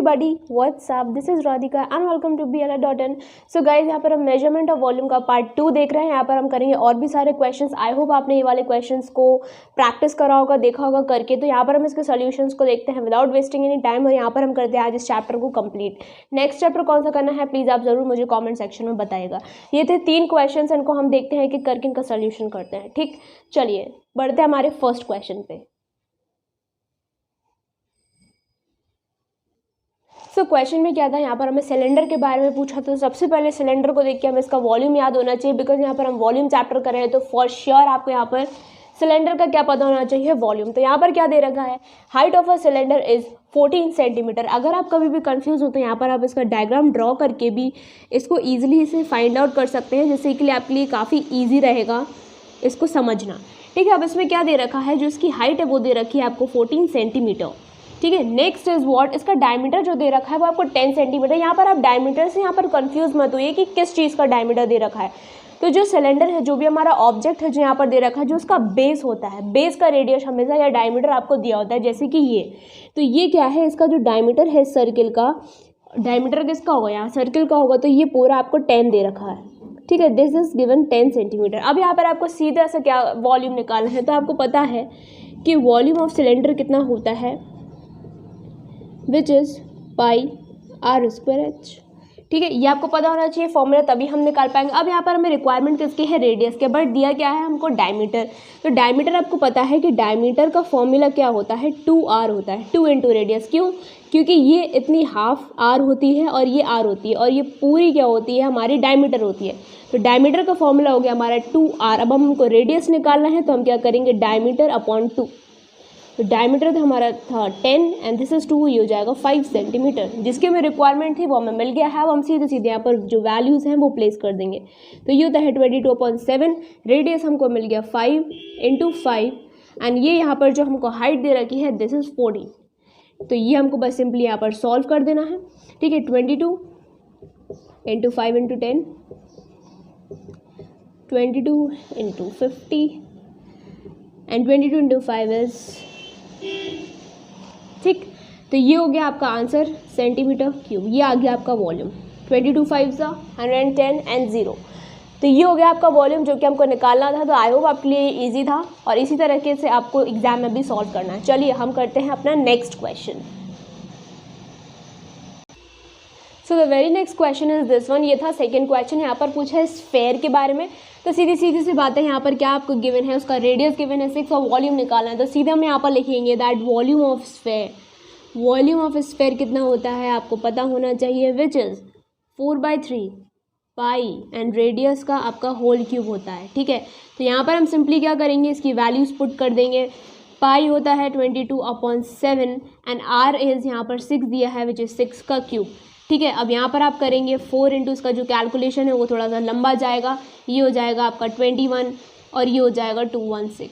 Everybody, what's up, this is Radhika and welcome to BLA.in। So guys, यहाँ पर हम measurement of volume का part 2 देख रहे हैं। यहाँ पर हम करेंगे और भी सारे क्वेश्चंस। आई होप आपने ये वाले क्वेश्चंस को प्रैक्टिस करा होगा, देखा होगा करके। तो यहाँ पर हम इसके सॉल्यूशंस को देखते हैं विदाउट वेस्टिंग एनी टाइम, और यहाँ पर हम करते हैं आज इस चैप्टर को कंप्लीट। नेक्स्ट चैप्टर कौन सा करना है प्लीज़ आप ज़रूर मुझे कॉमेंट सेक्शन में बताइएगा। ये थे 3 क्वेश्चन, इनको हम देखते हैं कि करके इनका सोल्यूशन करते हैं। ठीक, चलिए बढ़ते हैं हमारे फर्स्ट क्वेश्चन पे। सो क्वेश्चन में क्या था, यहाँ पर हमें सिलेंडर के बारे में पूछा। तो सबसे पहले सिलेंडर को देख के हमें इसका वॉल्यूम याद होना चाहिए, बिकॉज यहाँ पर हम वॉल्यूम चैप्टर कर रहे हैं। तो फॉर श्योर आपको यहाँ पर सिलेंडर का क्या पता होना चाहिए, वॉल्यूम। तो यहाँ पर क्या दे रखा है, height of a cylinder is 14 centimetre. अगर आप कभी भी कंफ्यूज हो तो यहाँ पर आप इसका डायग्राम ड्रॉ करके भी इसको ईजिली से फाइंड आउट कर सकते हैं, जिससे कि आपके लिए काफ़ी ईजी रहेगा इसको समझना। ठीक है, अब इसमें क्या दे रखा है, जो इसकी हाइट है वो दे रखी है आपको 14 सेंटीमीटर। ठीक है, नेक्स्ट इज व्हाट, इसका डायमीटर जो दे रखा है वो आपको 10 सेंटीमीटर। यहाँ पर आप डायमीटर से यहाँ पर कंफ्यूज मत होइए कि किस चीज़ का डायमीटर दे रखा है। तो जो सिलेंडर है, जो भी हमारा ऑब्जेक्ट है जो यहाँ पर दे रखा है, जो उसका बेस होता है, बेस का रेडियस हमेशा या डायमीटर आपको दिया होता है। जैसे कि ये, तो ये क्या है, इसका जो डायमीटर है सर्किल का, डायमीटर किसका होगा, यहाँ सर्किल का होगा, तो ये पूरा आपको 10 दे रखा है। ठीक है, दिस इज गिवन 10 सेंटीमीटर। अब यहाँ पर आपको सीधा से क्या वॉल्यूम निकालना है, तो आपको पता है कि वॉल्यूम ऑफ सिलेंडर कितना होता है, which is pi are square H. ठीक है, ये आपको पता होना चाहिए फॉर्मूला, तभी हम निकाल पाएंगे। अब यहाँ पर हमें रिक्वायरमेंट किसकी है, रेडियस के, बट दिया क्या है हमको, डायमीटर। तो डायमीटर आपको पता है कि डायमीटर का फॉर्मूला क्या होता है, 2r होता है, 2 इंटू रेडियस। क्यों, क्योंकि ये इतनी हाफ r होती है और ये r होती है, और ये पूरी क्या होती है, हमारी डायमीटर होती है। तो डायमीटर का फॉर्मूला हो गया हमारा 2r। अब हमको रेडियस निकालना है, तो हम क्या करेंगे, डायमीटर अपॉन 2। तो डायमीटर तो हमारा था 10 एंड दिस इज 2, ये हो जाएगा 5 सेंटीमीटर। जिसकी हमें रिक्वायरमेंट थी वो हमें मिल गया है। अब हम सीधे सीधे यहाँ पर जो वैल्यूज़ हैं वो प्लेस कर देंगे। तो ये होता है 22.7, रेडियस हमको मिल गया 5 इंटू 5, एंड ये यहाँ पर जो हमको हाइट दे रखी है दिस इज 40। तो ये हमको बस सिंपली यहाँ पर सॉल्व कर देना है। ठीक है, 22 into 5 into 10, 22 into 50, and 22 into 5 is, ठीक। तो ये हो गया आपका आंसर, सेंटीमीटर क्यूब। ये आ गया आपका वॉल्यूम, 22 5 110 एंड 0। तो ये हो गया आपका वॉल्यूम जो कि हमको निकालना था। तो आई होप आपके लिए इजी था, और इसी तरीके से आपको एग्जाम में भी सॉल्व करना है। चलिए हम करते हैं अपना next question. So the very next question is this one. ये था सेकेंड क्वेश्चन, यहाँ पर पूछा है स्फेयर के बारे में। तो सीधी सीधी सी बात है, यहाँ पर क्या आपको गिवन है, उसका रेडियस गिवन है 6 और वॉल्यूम निकालना है। तो सीधे हम यहाँ पर लिखेंगे that volume of sphere, volume of sphere कितना होता है आपको पता होना चाहिए, विच इज़ 4/3 पाई, एंड रेडियस का आपका होल क्यूब होता है। ठीक है, तो यहाँ पर हम सिंपली क्या करेंगे, इसकी वैल्यूज पुट कर देंगे। पाई होता है 22/7 एंड आर इज़ यहाँ पर 6 दिया है, विच इज़ 6 का क्यूब। ठीक है, अब यहाँ पर आप करेंगे 4 इंटू, इसका जो कैलकुलेशन है वो थोड़ा सा लंबा जाएगा। ये हो जाएगा आपका 21 और ये हो जाएगा 216।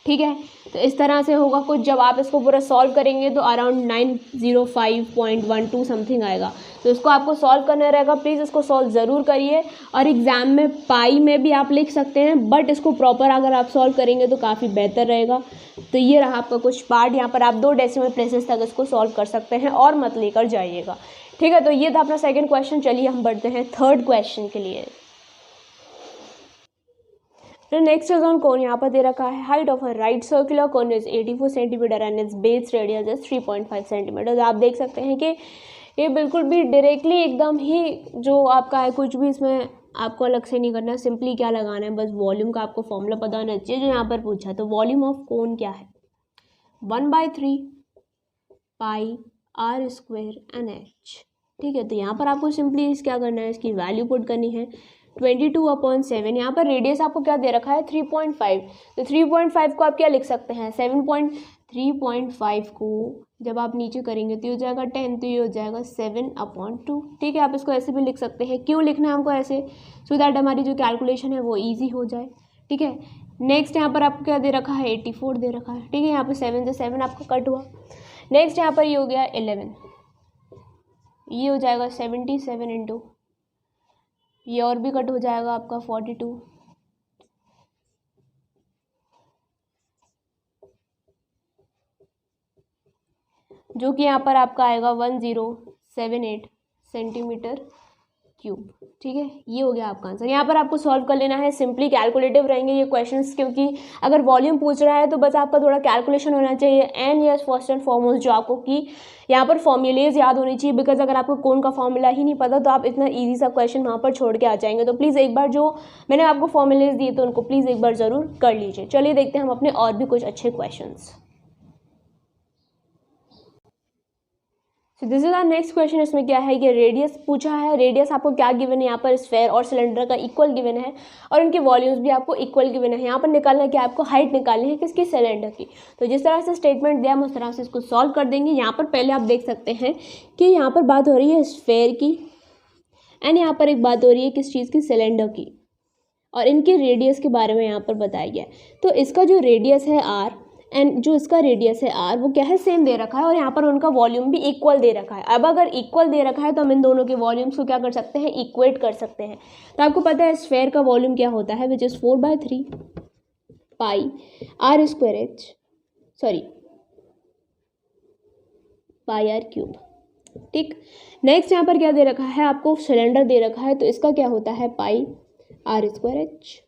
ठीक है, तो इस तरह से होगा कुछ। जब आप इसको पूरा सॉल्व करेंगे तो अराउंड 905.12 समथिंग आएगा। तो इसको आपको सॉल्व करना रहेगा, प्लीज़ इसको सॉल्व ज़रूर करिए। और एग्ज़ाम में पाई में भी आप लिख सकते हैं, बट इसको प्रॉपर अगर आप सॉल्व करेंगे तो काफ़ी बेहतर रहेगा। तो ये रहा आपका कुछ पार्ट, यहाँ पर आप 2 डेसिमल प्लेसेस तक इसको सॉल्व कर सकते हैं और मत लेकर जाइएगा। ठीक है, तो ये था अपना सेकंड क्वेश्चन। चलिए हम बढ़ते हैं थर्ड क्वेश्चन के लिए। तो नेक्स्ट इज ऑन कोन। यहाँ पर दे रखा है height of a right circular cone is 84 centimetre and it's base radius is 3.5 centimetre. तो आप देख सकते हैं कि ये बिल्कुल भी डायरेक्टली एकदम ही जो आपका है, कुछ भी इसमें आपको अलग से नहीं करना है। सिंपली क्या लगाना है, बस वॉल्यूम का आपको फॉर्मूला पता होना चाहिए जो यहाँ पर पूछा। तो वॉल्यूम ऑफ कोन क्या है, 1/3 pi are square N H. ठीक है, तो यहाँ पर आपको सिंपली क्या करना है, इसकी वैल्यू पुट करनी है। 22/7, यहाँ पर रेडियस आपको क्या दे रखा है, 3.5। तो 3.5 को आप क्या लिख सकते हैं, 3.5 को जब आप नीचे करेंगे तो ये हो जाएगा 10, तो ये हो जाएगा 7/2। ठीक है, आप इसको ऐसे भी लिख सकते हैं। क्यों लिखना है हमको ऐसे, सो दैट हमारी जो कैलकुलेशन है वो ईजी हो जाए। ठीक है, नेक्स्ट यहाँ पर आपको क्या दे रखा है, 84 दे रखा है। ठीक है, यहाँ पर 7 से 7 आपका कट हुआ। नेक्स्ट यहाँ पर ये हो गया 11, ये हो जाएगा 77 इंटू, ये और भी कट हो जाएगा आपका 42, जो कि यहाँ पर आपका आएगा 1078 सेंटीमीटर क्यूब। ठीक है, ये हो गया आपका आंसर। यहाँ पर आपको सॉल्व कर लेना है, सिंपली कैलकुलेटिव रहेंगे ये क्वेश्चंस, क्योंकि अगर वॉल्यूम पूछ रहा है तो बस आपका थोड़ा कैलकुलेशन होना चाहिए। And yes, first and foremost जो आपको कि यहाँ पर फॉर्मूलेज याद होनी चाहिए, बिकॉज अगर आपको कौन का फॉर्मूला ही नहीं पता तो आप इतना ईजी सा क्वेश्चन वहाँ पर छोड़ के आ जाएंगे। तो प्लीज़ एक बार जो मैंने आपको फॉर्मूलेज दिए तो उनको प्लीज़ एक बार ज़रूर कर लीजिए। चलिए देखते हैं हम अपने और भी कुछ अच्छे question. So this is our next question. इसमें क्या है कि रेडियस पूछा है। रेडियस आपको क्या गिवन है, यहाँ पर स्फेयर और सिलेंडर का इक्वल गिवन है और उनके वॉल्यूम्स भी आपको इक्वल गिवन है। यहाँ पर निकालना है कि आपको हाइट निकालनी है किसकी, सिलेंडर की। तो जिस तरह से स्टेटमेंट दिया हम उस तरह से इसको सॉल्व कर देंगे। यहाँ पर पहले आप देख सकते हैं कि यहाँ पर बात हो रही है स्फेयर की एंड यहाँ पर एक बात हो रही है किस चीज़ की, सिलेंडर की, और इनके रेडियस के बारे में यहाँ पर बताया गया है। तो इसका जो रेडियस है आर एंड जो इसका रेडियस है आर वो क्या है, सेम दे रखा है और यहाँ पर उनका वॉल्यूम भी इक्वल दे रखा है। अब अगर इक्वल दे रखा है तो हम इन दोनों के वॉल्यूम्स को क्या कर सकते हैं, इक्वेट कर सकते हैं। तो आपको पता है स्फेयर का वॉल्यूम क्या होता है, which is 4/3 pi are square h, sorry pi r cube. ठीक, नेक्स्ट यहाँ पर क्या दे रखा है, आपको सिलेंडर दे रखा है तो इसका क्या होता है, पाई आर स्क्वायर एच।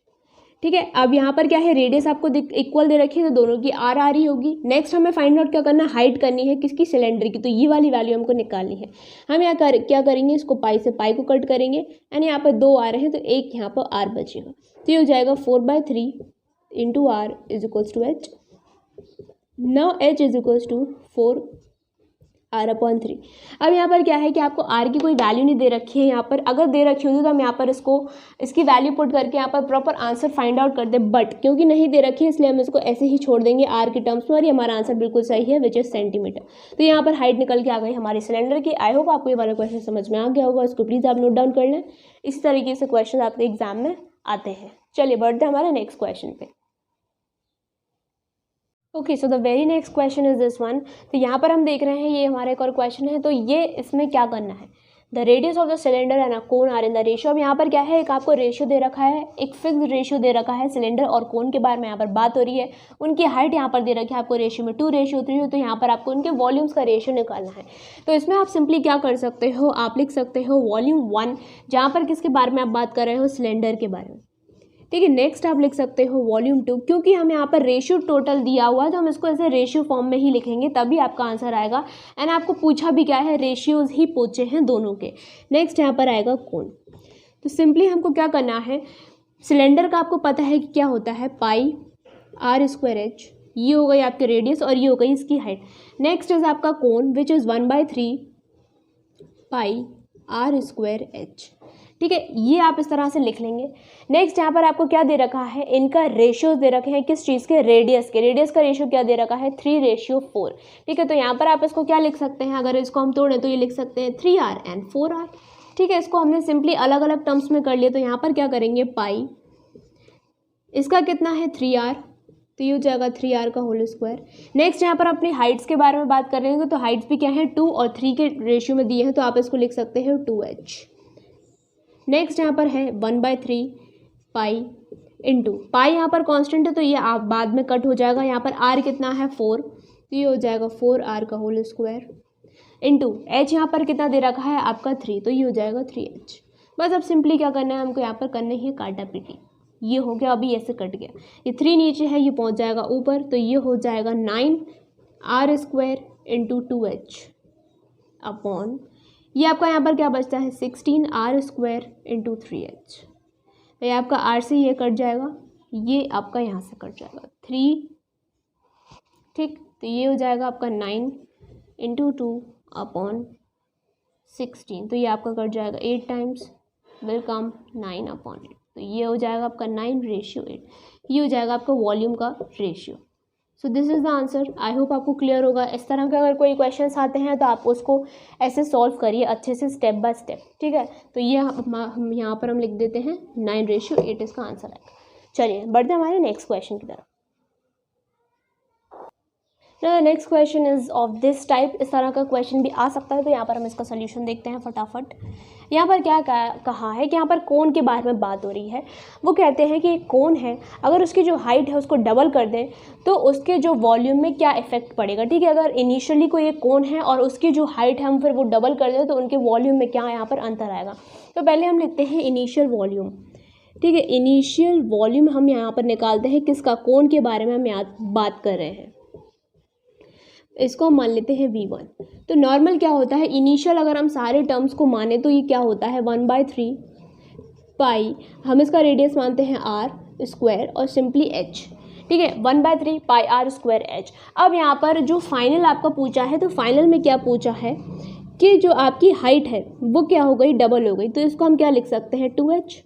ठीक है, अब यहाँ पर क्या है, रेडियस आपको इक्वल दे रखी है तो दोनों की आर आ रही होगी। नेक्स्ट हमें फाइंड आउट क्या करना है, हाइट करनी है किसकी, सिलेंडर की। तो ये वाली वैल्यू हमको निकालनी है। हम यहाँ क्या करेंगे, इसको पाई से पाई को कट करेंगे एंड यहाँ पर 2 आ रहे हैं तो एक यहाँ पर आर बचेगा। तो ये हो जाएगा 4/3 into r is equals to h. Now h is equals to 4 R/3। अब यहाँ पर क्या है कि आपको आर की कोई वैल्यू नहीं दे रखी है। यहाँ पर अगर दे रखी होती तो हम यहाँ पर इसकी वैल्यू पुट करके यहाँ पर प्रॉपर आंसर फाइंड आउट कर दे, बट क्योंकि नहीं दे रखी है इसलिए हम इसको ऐसे ही छोड़ देंगे आर के टर्म्स में और ये हमारा आंसर बिल्कुल सही है, विच इज सेंटीमीटर। तो यहाँ पर हाइट निकल के आ गई हमारी सिलेंडर की। आई होप आपको ये वाला क्वेश्चन समझ में आ गया होगा, इसको प्लीज़ आप नोट डाउन कर लें। इस तरीके से क्वेश्चन आपके एग्जाम में आते हैं। चलिए बढ़ते हैं हमारे नेक्स्ट क्वेश्चन पे। Okay, so the very next question is this one. तो यहाँ पर हम देख रहे हैं ये हमारा एक और क्वेश्चन है। तो ये इसमें क्या करना है, the radius of the cylinder and a cone are in the ratio. अब यहाँ पर क्या है, एक आपको रेशियो दे रखा है, एक फिक्स रेशियो दे रखा है। सिलेंडर और कोन के बारे में यहाँ पर बात हो रही है। उनकी हाइट यहाँ पर दे रखी है आपको रेशियो में 2:3। तो यहाँ पर आपको उनके वॉल्यूम्स का रेशियो निकालना है। तो इसमें आप सिंपली क्या कर सकते हो, आप लिख सकते हो वॉल्यूम 1, जहाँ पर किसके बारे में आप बात कर रहे हो, सिलेंडर के बारे में। ठीक है, नेक्स्ट आप लिख सकते हो वॉल्यूम 2, क्योंकि हमें यहाँ पर रेशियो टोटल दिया हुआ है तो हम इसको ऐसे रेशियो फॉर्म में ही लिखेंगे तभी आपका आंसर आएगा। एंड आपको पूछा भी क्या है, रेशियोज ही पूछे हैं दोनों के। नेक्स्ट यहाँ पर आएगा कोन। तो सिंपली हमको क्या करना है, सिलेंडर का आपको पता है कि क्या होता है, पाई आर स्क्वायर एच। ये हो गई आपके रेडियस और ये हो गई इसकी हाइट। नेक्स्ट इज आपका cone which is 1/3 pi are square H. ठीक है, ये आप इस तरह से लिख लेंगे। नेक्स्ट यहाँ पर आपको क्या दे रखा है, इनका रेशियोज दे रखे हैं किस चीज़ के, रेडियस के। रेडियस का रेशियो क्या दे रखा है, 3:4। ठीक है, तो यहाँ पर आप इसको क्या लिख सकते हैं, अगर इसको हम तोड़ें तो ये लिख सकते हैं 3R एंड 4R। ठीक है, इसको हमने सिंपली अलग अलग टर्म्स में कर लिया। तो यहाँ पर क्या करेंगे, पाई इसका कितना है 3R, तो ये हो जाएगा 3R का होल स्क्वायर। नेक्स्ट यहाँ पर अपनी हाइट्स के बारे में बात कर रहे हैं तो हाइट्स भी क्या है, 2 और 3 के रेशियो में दिए हैं तो आप इसको लिख सकते हैं 2H। नेक्स्ट यहाँ पर है 1/3 पाई इंटू पाई, यहाँ पर कांस्टेंट है तो ये आप बाद में कट हो जाएगा। यहाँ पर आर कितना है 4, तो ये हो जाएगा 4R का होल स्क्वायर इंटू एच, यहाँ पर कितना दे रखा है आपका 3, तो ये हो जाएगा 3H। बस अब सिंपली क्या करना है हमको, यहाँ पर करना ही है काटा पीटी। ये हो गया, अभी ऐसे कट गया, ये 3 नीचे है, ये पहुँच जाएगा ऊपर, तो ये हो जाएगा 9R square into 2H upon, ये आपका यहाँ पर क्या बचता है 16R स्क्वायर इंटू 3H। तो ये आपका R से ये कट जाएगा, ये आपका यहाँ से कट जाएगा 3। ठीक, तो ये हो जाएगा आपका 9 इंटू 2 अपॉन 16, तो ये आपका कट जाएगा 8 टाइम्स, विल कम 9 अपॉन 8। तो ये हो जाएगा आपका 9:8। ये हो जाएगा आपका वॉल्यूम का ratio. So this is the answer. I hope आपको क्लियर होगा। इस तरह के अगर कोई क्वेश्चंस आते हैं तो आप उसको ऐसे सॉल्व करिए अच्छे से, स्टेप बाय स्टेप। ठीक है, तो ये हम यहाँ पर हम लिख देते हैं 9:8 इसका आंसर आएगा। चलिए बढ़ते हैं हमारे नेक्स्ट क्वेश्चन की तरफ। Next question is of this type, इस तरह का क्वेश्चन भी आ सकता है। तो यहाँ पर हम इसका सोल्यूशन देखते हैं फटाफट। यहाँ पर क्या कहा है कि यहाँ पर कोन के बारे में बात हो रही है। वो कहते हैं कि एक कोन है, अगर उसकी जो हाइट है उसको डबल कर दें तो उसके जो वॉल्यूम में क्या इफेक्ट पड़ेगा। ठीक है, अगर इनिशियली कोई एक कोन है और उसकी जो हाइट है हम फिर वो डबल कर दें तो उनके वॉल्यूम में क्या यहाँ पर अंतर आएगा। तो पहले हम लिखते हैं इनिशियल वॉल्यूम। ठीक है, इनिशियल वॉल्यूम हम यहाँ पर निकालते हैं किसका, कोन के बारे में हम यहाँ बात कर रहे हैं। इसको हम मान लेते हैं V1। तो नॉर्मल क्या होता है, इनिशियल अगर हम सारे टर्म्स को माने तो ये क्या होता है 1/3 पाई, हम इसका रेडियस मानते हैं r² और सिंपली h। ठीक है, 1/3 पाई r² h। अब यहाँ पर जो फाइनल आपका पूछा है, तो फाइनल में क्या पूछा है कि जो आपकी हाइट है वो क्या हो गई, डबल हो गई। तो इसको हम क्या लिख सकते हैं 2h।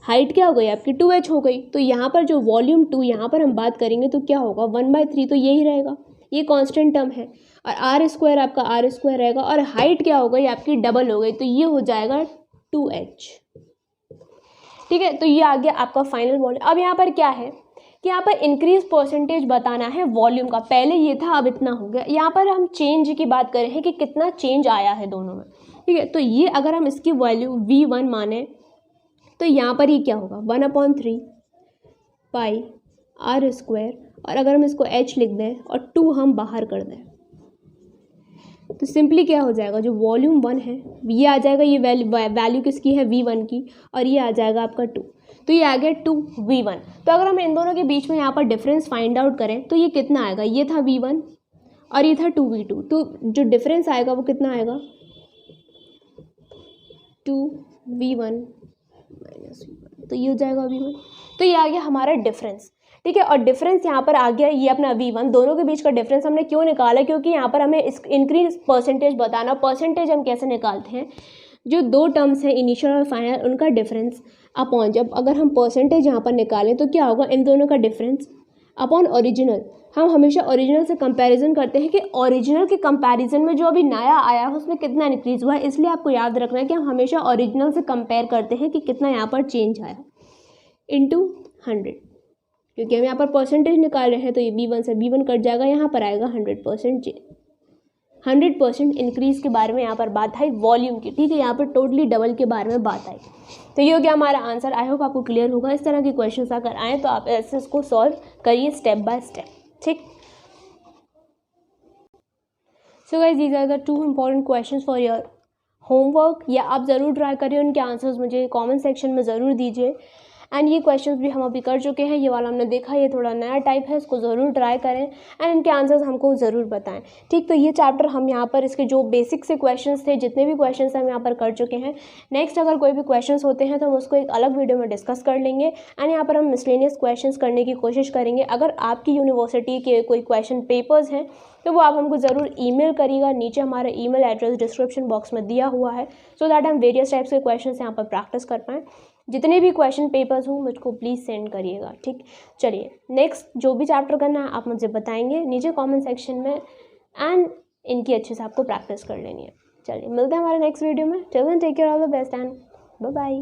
हाइट क्या हो गई आपकी 2h हो गई। तो यहाँ पर जो वॉल्यूम 2 यहाँ पर हम बात करेंगे तो क्या होगा 1/3, तो यही रहेगा, ये कांस्टेंट टर्म है। और r² आपका r² रहेगा और हाइट क्या हो गई आपकी डबल हो गई, तो ये हो जाएगा 2h। ठीक है, तो ये आ गया आपका फाइनल वॉल्यूम। अब यहाँ पर क्या है कि यहाँ पर इंक्रीज परसेंटेज बताना है वॉल्यूम का। पहले ये था, अब इतना हो गया। यहाँ पर हम चेंज की बात कर रहे हैं कि कितना चेंज आया है दोनों में। ठीक है, तो ये अगर हम इसकी वैल्यू V1 माने तो यहाँ पर ये क्या होगा 1/3 पाई r², और अगर हम इसको h लिख दें और 2 हम बाहर कर दें तो सिंपली क्या हो जाएगा, जो वॉल्यूम 1 है ये आ जाएगा, ये वैल्यू किसकी है V1 की, और ये आ जाएगा आपका 2। तो ये आ गया 2V1। तो अगर हम इन दोनों के बीच में यहाँ पर डिफरेंस फाइंड आउट करें तो ये कितना आएगा, ये था V1 और ये था 2V2। तो जो डिफरेंस आएगा वो कितना आएगा 2V1 माइनस V1, तो ये हो जाएगा V1। तो ये आ गया हमारा डिफरेंस। ठीक है, और डिफरेंस यहाँ पर आ गया ये अपना V1। दोनों के बीच का डिफरेंस हमने क्यों निकाला, क्योंकि यहाँ पर हमें इस इंक्रीज परसेंटेज बताना। परसेंटेज हम कैसे निकालते हैं, जो दो टर्म्स हैं इनिशियल और फाइनल उनका डिफरेंस अपॉन, जब अगर हम परसेंटेज यहाँ पर निकालें तो क्या होगा इन दोनों का डिफरेंस अपॉन ओरिजिनल। हम हमेशा ओरिजिनल से कंपैरिजन करते हैं कि ओरिजिनल के कंपैरिजन में जो अभी नया आया है उसमें कितना इंक्रीज हुआ है। इसलिए आपको याद रखना है कि हम हमेशा ओरिजिनल से कंपेयर करते हैं कि कितना यहाँ पर चेंज आया इंटू 100, क्योंकि हम यहाँ पर परसेंटेज निकाल रहे हैं। तो ये B1 से B1 कट जाएगा, यहाँ पर आएगा 100% चेंज, 100% इंक्रीज के बारे में यहाँ पर बात आई वॉल्यूम की। ठीक है, यहाँ पर टोटली डबल के बारे में बात आई। तो ये हो गया हमारा आंसर। आई होप आपको क्लियर होगा। इस तरह के क्वेश्चंस अगर आए तो आप ऐसे इसको सॉल्व करिए स्टेप बाय स्टेप। ठीक, so guys these are the 2 important questions for your homework. या आप ज़रूर ट्राई करिए, उनके आंसर्स मुझे कमेंट सेक्शन में ज़रूर दीजिए। एंड ये क्वेश्चंस भी हम अभी कर चुके हैं, ये वाला हमने देखा, ये थोड़ा नया टाइप है, इसको ज़रूर ट्राई करें एंड इनके आंसर्स हमको ज़रूर बताएं। ठीक, तो ये चैप्टर हम यहाँ पर इसके जो बेसिक से क्वेश्चंस थे, जितने भी क्वेश्चंस हम यहाँ पर कर चुके हैं। नेक्स्ट अगर कोई भी क्वेश्चंस होते हैं तो हम उसको एक अलग वीडियो में डिस्कस कर लेंगे एंड यहाँ पर हम मिसलेनियस क्वेश्चंस करने की कोशिश करेंगे। अगर आपकी यूनिवर्सिटी के कोई क्वेश्चन पेपर्स हैं तो वो आप हमको ज़रूर ईमेल करिएगा। नीचे हमारा ईमेल एड्रेस डिस्क्रिप्शन बॉक्स में दिया हुआ है, सो दैट हम वेरियस टाइप्स के क्वेश्चंस यहाँ पर प्रैक्टिस कर पाएँ। जितने भी क्वेश्चन पेपर्स हों मुझको प्लीज़ सेंड करिएगा। ठीक, चलिए नेक्स्ट जो भी चैप्टर करना है आप मुझे बताएंगे नीचे कमेंट सेक्शन में एंड इनकी अच्छे से आपको प्रैक्टिस कर लेनी है। चलिए मिलते हैं हमारे नेक्स्ट वीडियो में। Till then take care, all the best and bye bye.